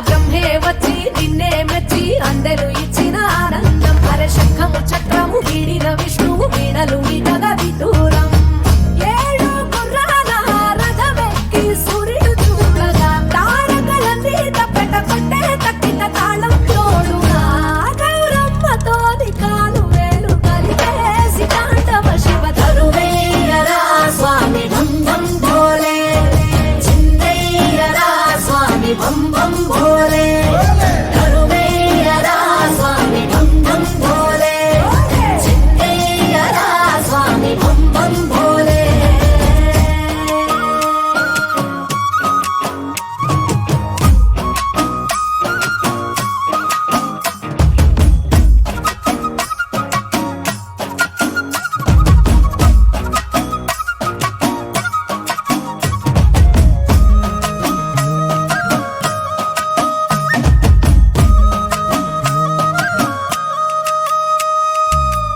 బ్రహ్మే వచ్చి నిన్నే మెచ్చి అందరూ ఇచ్చిన ఆనందం శంఖము చక్రము వీడిన విష్ణువు వీణలు ఇటగ విదూరం ఏడు గుర్రాల రథమెక్కి సూర్యుడు చూడగా తారకలన్నీ తప్పెట కొట్టే తక్కిన తాళం తోడుగా గౌరమ్మతోని కాలు వేలు కలిపేసి తాండవ శివ తరువేయరా స్వామి ఢం ఢం భోలే చిందయ్యరా స్వామి బం బం భోలే తరువేయరా స్వామి ఢం ఢం భోలే చిందయ్యరా స్వామి బం బం భోలే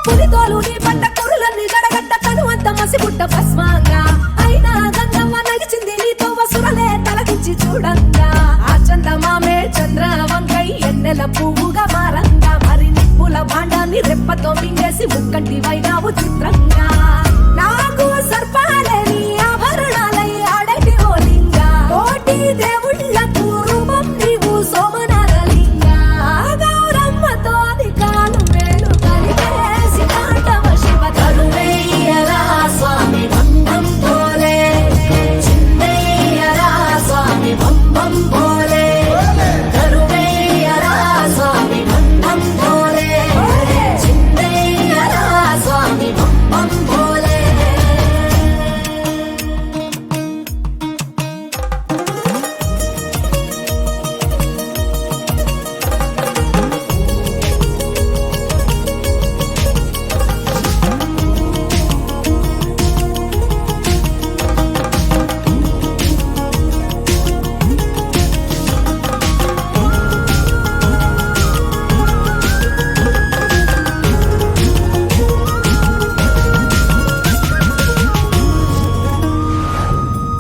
పులితోలు నీ పంట కురులన్నీ జడగట్ట తనువంత మసిబుట్ట భస్మంగా అయినా గంగమ్మ నడిచింది నీతో వసురలే తలకించి చూడంగా ఆ చందమామే చంద్ర వంకై ఎన్నెల పువ్వుగా మారంగా మరి నిప్పుల భాండాన్ని రెప్పతో మింగేసి ముక్కంటి వైనావు చిత్రంగా నాకు సర్పాలే నీ ఆభరణాలై ఆడటి ఓలింగా కోటి దేవుళ్ళకు రూపం నీవు సోమనారలింగా గౌరమ్మతో కాలు వేలు కలిపేసి తాండవ శివ తరువేయరా స్వామి ఢం ఢం భోలే చిందయ్యరా స్వామి బం బం భోలే తరువేయరా స్వామి ఢం ఢం భోలే చిందయ్యరా స్వామి బం బం భోలే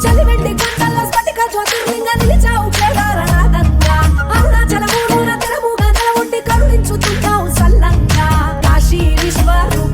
చలివెండి కొండల్లో స్ఫటిక జ్యోతిర్లింగ నిలిచావు కేదారనాథంగా అరుణాచలము తెరముగా నెలవుండి కరుణించుతున్నావు సల్లంగా కాశీ విశ్వరూప